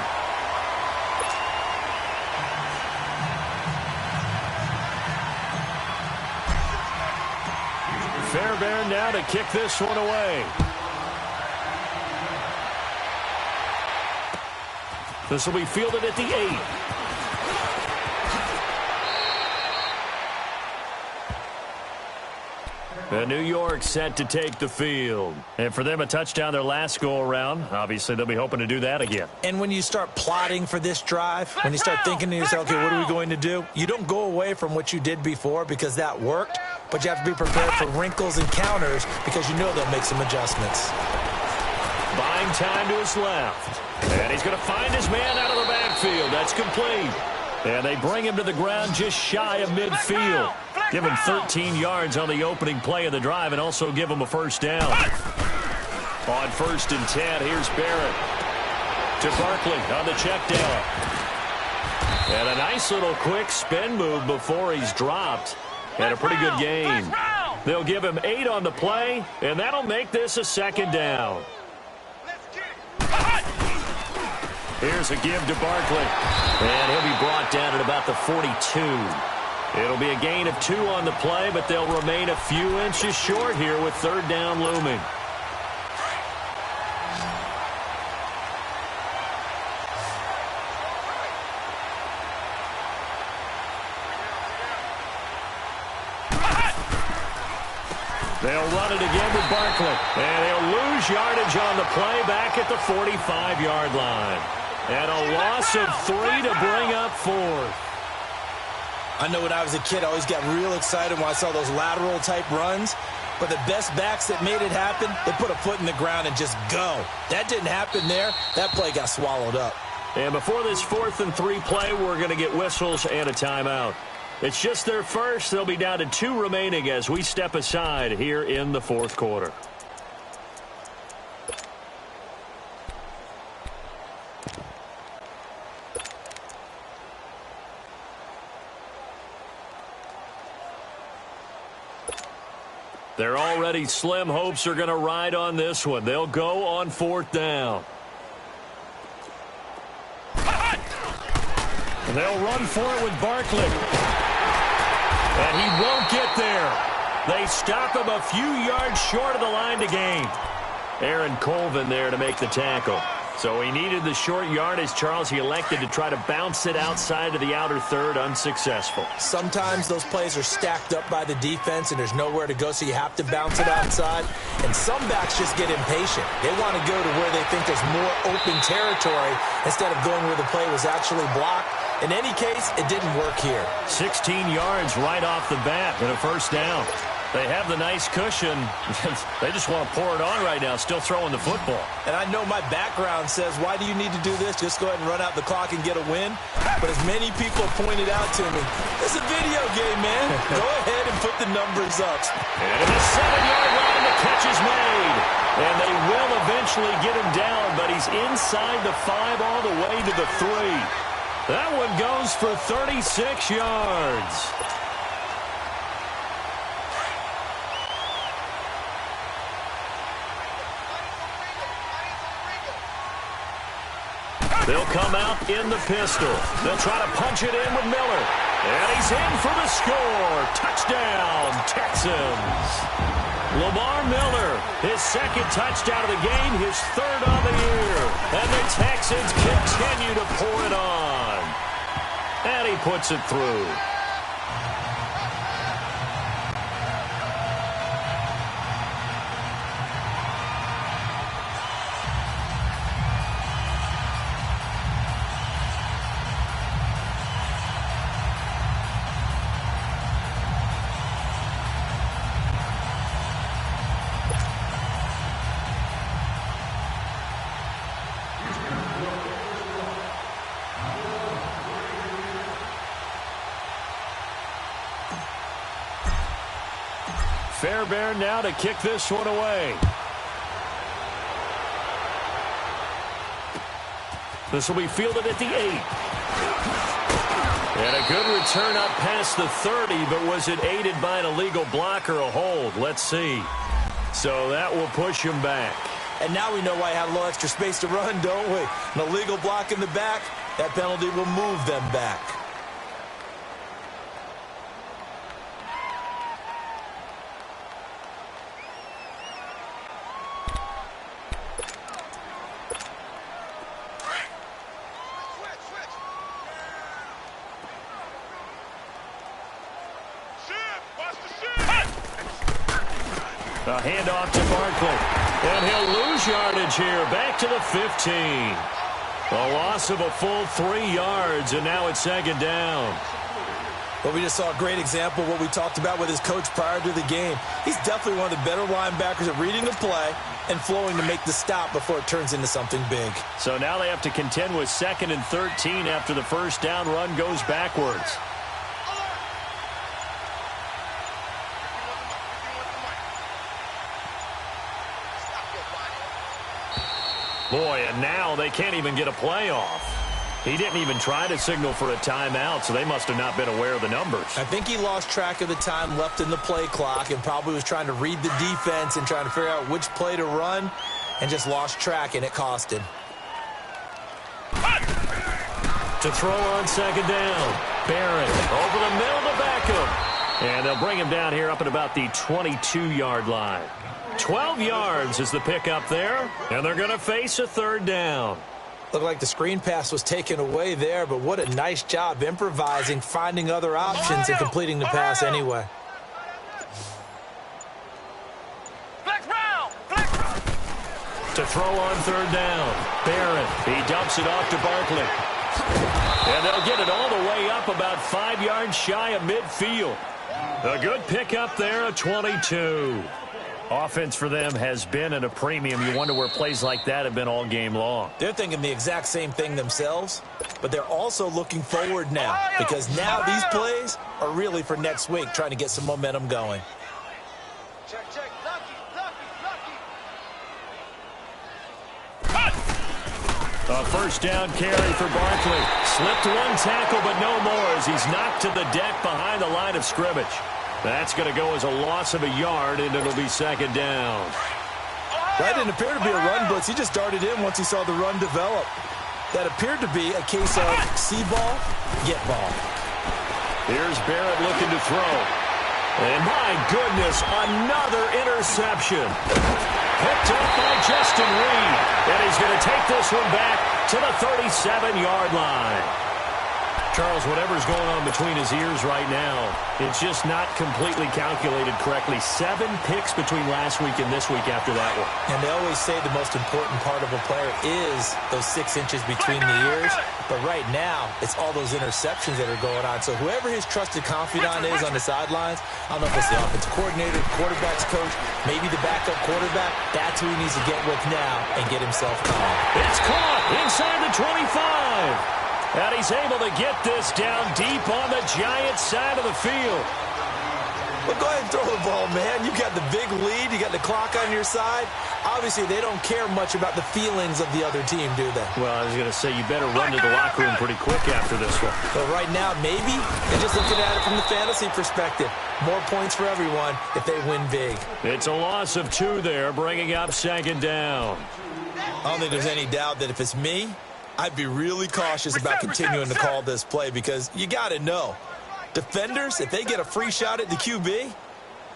E: Fairbairn now to kick this one away. This will be fielded at the 8. And New York set to take the field. And for them, a touchdown their last go-around. Obviously, they'll be hoping to do that again.
F: And when you start plotting for this drive, when you start thinking to yourself, okay, what are we going to do? You don't go away from what you did before because that worked, but you have to be prepared for wrinkles and counters because you know they'll make some adjustments.
E: Buying time to his left. And he's going to find his man out of the backfield. That's complete. And they bring him to the ground just shy of midfield. Give him 13 yards on the opening play of the drive and also give him a first down. On 1st and 10, here's Barrett. To Barkley on the check down. And a nice little quick spin move before he's dropped. And a pretty good gain. They'll give him 8 on the play, and that'll make this a 2nd down. Here's a give to Barkley. And he'll be brought down at about the 42. It'll be a gain of 2 on the play, but they'll remain a few inches short here with 3rd down looming. They'll run it again with Barkley. And they'll lose yardage on the play back at the 45-yard line. And a loss of 3 to bring up 4th.
F: I know when I was a kid, I always got real excited when I saw those lateral-type runs. But the best backs that made it happen, they put a foot in the ground and just go. That didn't happen there. That play got swallowed up.
E: And before this 4th and 3 play, we're going to get whistles and a timeout. It's just their first. They'll be down to 2 remaining as we step aside here in the 4th quarter. Their already slim hopes are going to ride on this one. They'll go on 4th down. And they'll run for it with Barkley. And he won't get there. They stop him a few yards short of the line to gain. Aaron Colvin there to make the tackle. So he needed the short yardage, Charles. He elected to try to bounce it outside of the outer third, unsuccessful.
F: Sometimes those plays are stacked up by the defense and there's nowhere to go, so you have to bounce it outside. And some backs just get impatient. They want to go to where they think there's more open territory instead of going where the play was actually blocked. In any case, it didn't work here.
E: 16 yards right off the bat and a first down. They have the nice cushion. They just want to pour it on right now, still throwing the football.
F: And I know my background says, why do you need to do this? Just go ahead and run out the clock and get a win. But as many people pointed out to me, it's a video game, man. Go ahead and put the numbers up.
E: And in the 7-yard line, the catch is made. And they will eventually get him down, but he's inside the 5 all the way to the 3. That one goes for 36 yards. They'll come out in the pistol. They'll try to punch it in with Miller. And he's in for the score. Touchdown, Texans. Lamar Miller, his 2nd touchdown of the game, his 3rd on the year. And the Texans continue to pour it on. And he puts it through. Fairbairn now to kick this one away. This will be fielded at the 8. And a good return up past the 30, but was it aided by an illegal block or a hold? Let's see. So that will push him back.
F: And now we know why he had a little extra space to run, don't we? An illegal block in the back, that penalty will move them back.
E: A handoff to Barkley. And he'll lose yardage here. Back to the 15. A loss of a full 3 yards, and now it's second down.
F: Well, we just saw a great example of what we talked about with his coach prior to the game. He's definitely one of the better linebackers at reading the play and flowing to make the stop before it turns into something big.
E: So now they have to contend with 2nd and 13 after the first down run goes backwards. Boy, and now they can't even get a play off. He didn't even try to signal for a timeout, so they must have not been aware of the numbers.
F: I think he lost track of the time left in the play clock and probably was trying to read the defense and trying to figure out which play to run and just lost track, and it cost him.
E: To throw on second down. Barrett over the middle to Beckham. And they'll bring him down here up at about the 22-yard line. 12 yards is the pickup there, and they're going to face a third down.
F: Looked like the screen pass was taken away there, but what a nice job improvising, finding other options, and completing the pass anyway.
E: To throw on third down. Barrett, he dumps it off to Barkley. And they'll get it all the way up about 5 yards shy of midfield. A good pickup there, a 22. Offense for them has been at a premium. You wonder where plays like that have been all game long.
F: They're thinking the exact same thing themselves, but they're also looking forward now because now these plays are really for next week, trying to get some momentum going.
B: Check, check. Lucky.
E: A first down carry for Barkley. Slipped one tackle, but no more as he's knocked to the deck behind the line of scrimmage. That's going to go as a loss of a yard, and it'll be second down.
F: That didn't appear to be a run blitz. He just darted in once he saw the run develop. That appeared to be a case of see ball, get ball.
E: Here's Barrett looking to throw. And my goodness, another interception. Picked up by Justin Reed. And he's going to take this one back to the 37-yard line. Charles, whatever's going on between his ears right now, it's just not completely calculated correctly. 7 picks between last week and this week after that one.
F: And they always say the most important part of a player is those 6 inches between the ears. But right now, it's all those interceptions that are going on. So whoever his trusted confidant is on the sidelines, I don't know if it's the offensive coordinator, quarterback's coach, maybe the backup quarterback, that's who he needs to get with now and get himself calm.
E: It's caught inside the 25. And he's able to get this down deep on the Giants' side of the field.
F: Well, go ahead and throw the ball, man. You got the big lead. You got the clock on your side. Obviously, they don't care much about the feelings of the other team, do they?
E: Well, I was going to say, you better run to the locker room pretty quick after this one.
F: But right now, maybe they're just looking at it from the fantasy perspective. More points for everyone if they win big.
E: It's a loss of 2 there, bringing up second down.
F: I don't think there's any doubt that if it's me, I'd be really cautious about continuing to call this play because you got to know, defenders, if they get a free shot at the QB,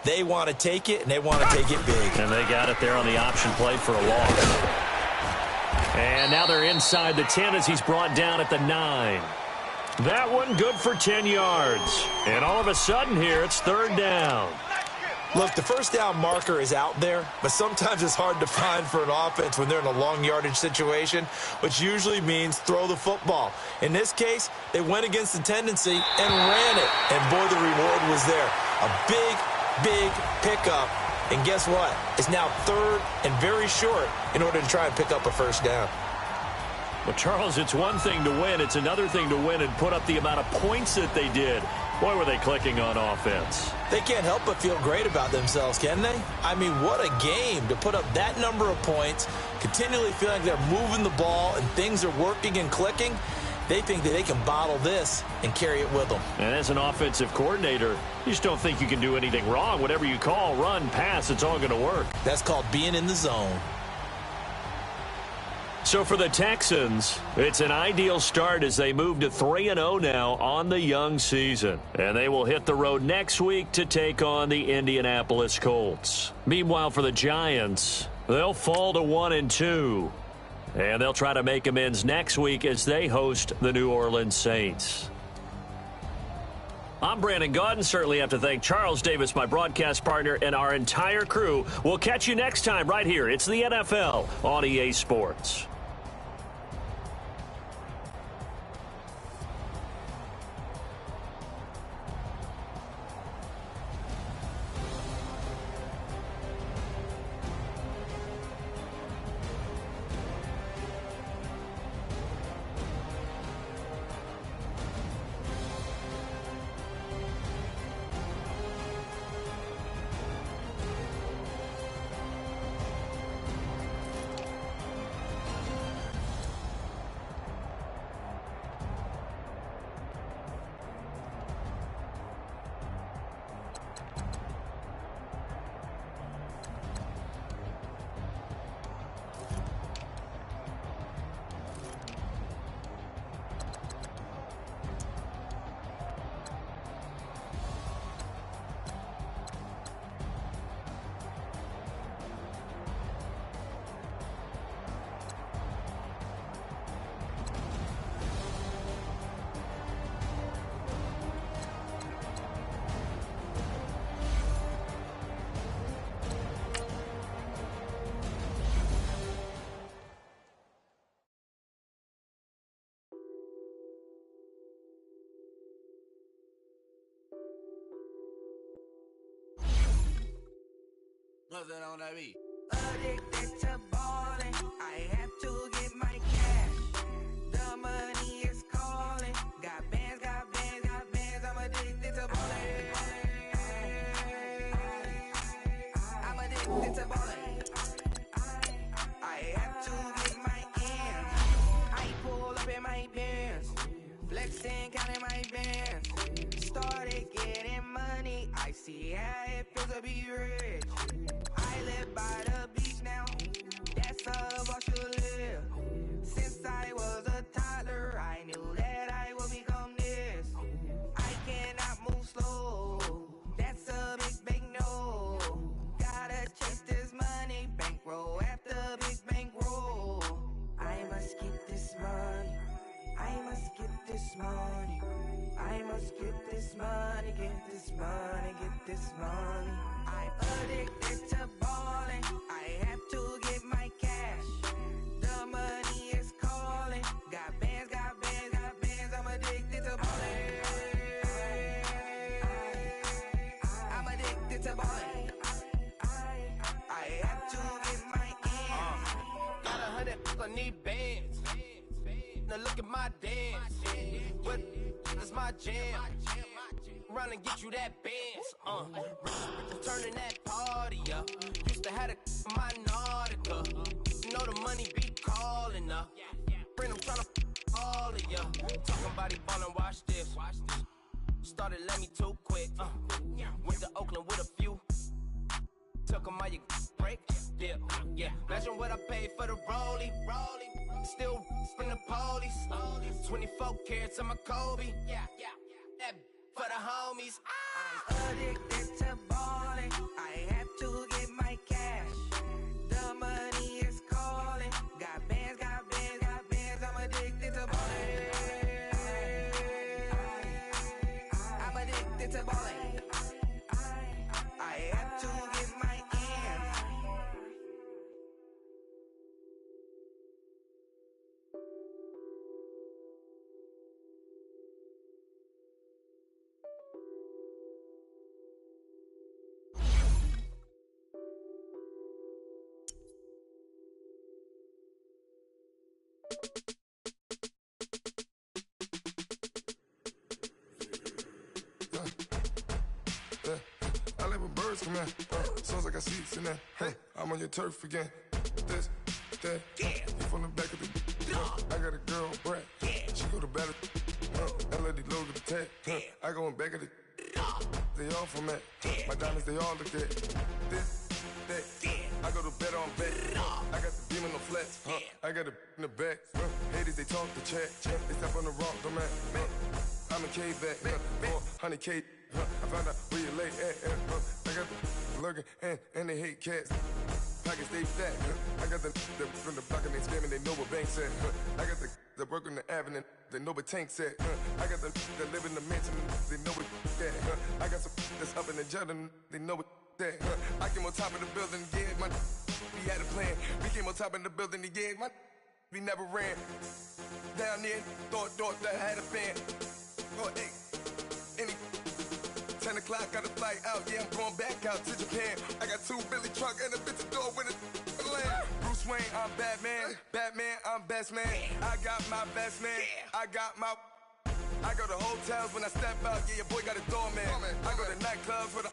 F: they want to take it, and they want to take it big.
E: And they got it there on the option play for a loss. And now they're inside the 10 as he's brought down at the 9. That one good for 10 yards. And all of a sudden here, it's third down.
F: Look, the first down marker is out there, but sometimes it's hard to find for an offense when they're in a long yardage situation, which usually means throw the football. In this case, they went against the tendency and ran it. And boy, the reward was there. A big pickup. And guess what? It's now third and very short in order to try and pick up a first down.
E: Well, Charles, it's one thing to win. It's another thing to win and put up the amount of points that they did. Boy, were they clicking on offense.
F: They can't help but feel great about themselves, can they? I mean, what a game to put up that number of points, continually feeling like they're moving the ball and things are working and clicking. They think that they can bottle this and carry it with them.
E: And as an offensive coordinator, you just don't think you can do anything wrong. Whatever you call, run, pass, it's all going to work.
F: That's called being in the zone.
E: So for the Texans, it's an ideal start as they move to 3-0 now on the young season. And they will hit the road next week to take on the Indianapolis Colts. Meanwhile, for the Giants, they'll fall to 1-2. And they'll try to make amends next week as they host the New Orleans Saints. I'm Brandon Gaudin. Certainly have to thank Charles Davis, my broadcast partner, and our entire crew. We'll catch you next time right here. It's the NFL on EA Sports.
G: What's that on that beat?
D: Addicted to balling, I have to get my cash. The money is calling. Got bands, I'm addicted to balling. I'm addicted to balling. I have to get my ends. I pull up in my pants, flexing, counting my bands. Started getting money, I see how it feels to be rich. I live by the beach now, that's how I should live. Since I was a toddler, I knew that I would become this. I cannot move slow, that's a big no. Gotta chase this money, bankroll after big bankroll. I must get this money, I must get this money. I must get this money, get this money, get this money. I'm addicted to balling, I have to get my cash. The money is calling, got bands, I'm addicted to balling. I'm addicted to balling. I have to get my ends.
G: Got 100, I need bands. Now look at my dance. What is my jam? Run and get you that bands. Turning that party up. Used to have my Nautica. You know the money be calling up. Friend, I'm tryna all of ya. Talking body ballin', watch this. Started let me too quick. Went to Oakland with a few. Took 'em all you break. Dip. Yeah. Imagine what I paid for the rollie. Still from the police. 24 carats on my Kobe. Yeah. That for the homies.
D: I'm addicted to balling, I have to get my cash. The money is calling, got bands, I'm addicted to balling. I'm addicted to balling. I have to get my ends.
H: I let my birds come in. Sounds like I see seats in there. Hey, I'm on your turf again. This, that, from the back of the. I got a girl, Brett. She go to battle. tag. I go in back of the. They all from that. My diamonds, they all look at. This, that. I go to bed on bed. I got the beam in the flats. I got it in the back. Haters, they talk the chat. They step on the rock, don't man. I'm a K-back. 400K. I found out where you lay at. I got the lurking and they hate cats. Pockets stay fat. I got the from the block and they scamming, they know what banks at. I got the work on the avenue, they know what tanks at. I got the live in the mansion, they know what that. I got some that's up in the jungle, they know what that. I came on top of the building again, we had a plan. We came on top of the building again, we never ran. Down there, thought that I had a fan. Oh, hey, any 10 o'clock, got a flight out, yeah, I'm going back out to Japan. I got 2 Billy truck and a bitch door with a land. Bruce Wayne, I'm Batman. Batman, I'm best man. I got my best man. I got my. I go to hotels when I step out, yeah, your boy got a doorman. I go to nightclubs with a.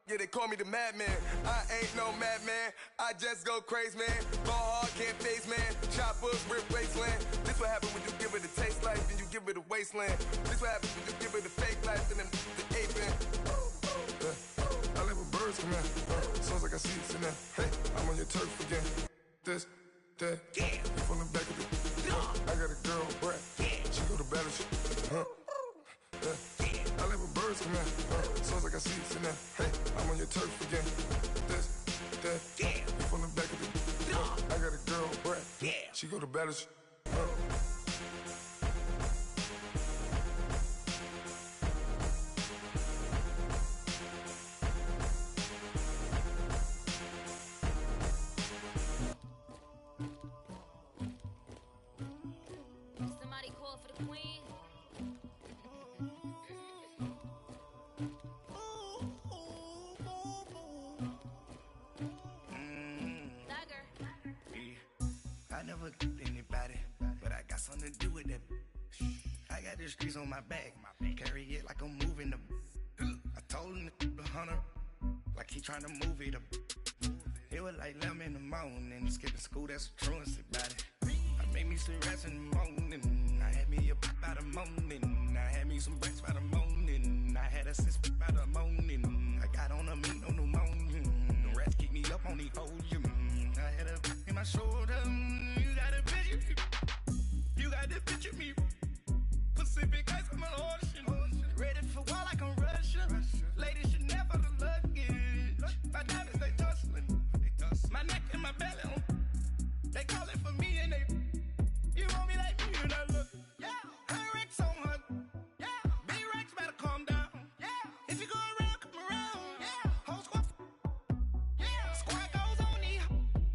H: Yeah, they call me the madman. I ain't no madman. I just go crazy, man. Ball hard, can't face, man. Choppers, rip wasteland. This what happens when you give it a taste life, then you give it a wasteland. This what happens when you give it a fake life, and then the ape in. I live where birds come in. Sounds like I see it in there. Hey, I'm on your turf again. This, that. You from the back of the. I got a girl, Brad. She go to battle. I live where birds come in. Sounds like I see it in there. Hey, I'm on your turf again. This, that. You from the back of the. I got a girl, Brad. She go to battle.
C: Somebody call for the queen.
D: I never killed anybody, but I got something to do with that. I got the streets on my back, carry it like I'm moving the. I told him the hunter, like he trying to move it up. It was like 11 in the morning, skipping school, that's a truancy about it. I made me sleep rest in the morning, I had me up by the morning, I had me some breaks by the morning, I had a six by the morning, I got on a meat on the morning, the rats keep me up on the podium, I had a in my shoulder, you got a picture, you got the picture me, Pacific ice on my ocean, ready for war like I'm Russian, ladies should never the luggage, my diamonds they tussling, my neck and my belly, they calling for me and they, you want me like me and I look, yeah, her Rex on her, yeah, big Rex better calm down, yeah, if you go around, come around, yeah, whole squad, yeah, squad goes on me,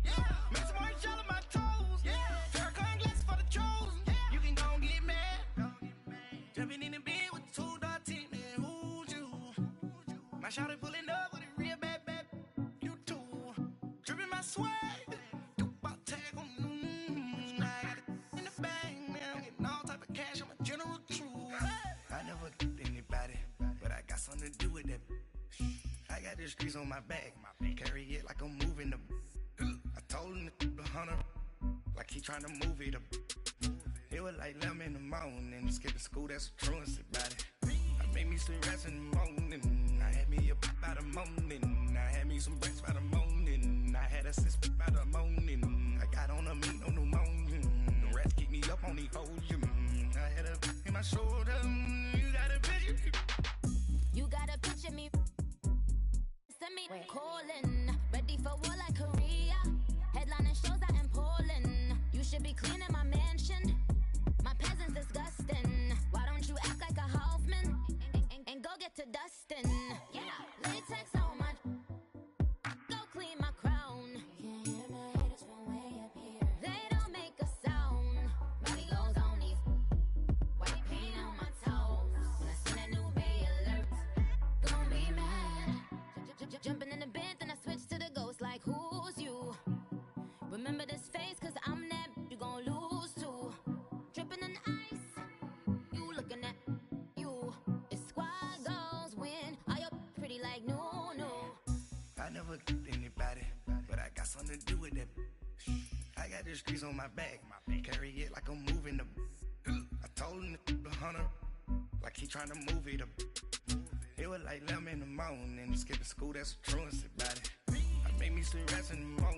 D: yeah, make some orange gel on my toes, yeah, Farrakhan glasses for the chosen, yeah, you can go and get mad, jumping in the bed with the 2 dot team, man, who's you, my shawty pulling up with a real bad, you too, dripping my swag, something to do with that. I got the streets on my back, carry it like I'm moving the. I told him the hunter, like he trying to move it up. It was like 11 in the morning, skipping school, that's a truancy about it. I made me sleep rest in the morning, I had me up by the morning, I had me some breaks by the morning, I had a six by the morning, I got on a meat on the morning, the rats keep me up on the podium, I had a in my shoulder, you got a picture.
C: You gotta picture me. Send me calling. Ready for war like Korea. Headlining shows out in Poland. You should be cleaning my mansion. My peasants disgusting. Why don't you act like a Hoffman and go get to dustin'? Yeah, latex on my. Go clean my crown. Can't hear my haters from way up here. They don't make a sound. Money goes on these. White paint on my toes. When I send a new bay alert. Don't be mad. Jumping in the bed, then I switch to the ghost like who's you? Remember this face, cause I'm that you gon' lose too. Dripping in ice, you looking at you. It's squad goals win. Are you pretty like no?
D: I never killed anybody, but I got something to do with that. I got the streets on my back, carry it like I'm moving the. I told him the hunter, like keep trying to move it up. It was like 11 in the morning, skipping school, that's some truancy about it. I make me sleep rest in the morning.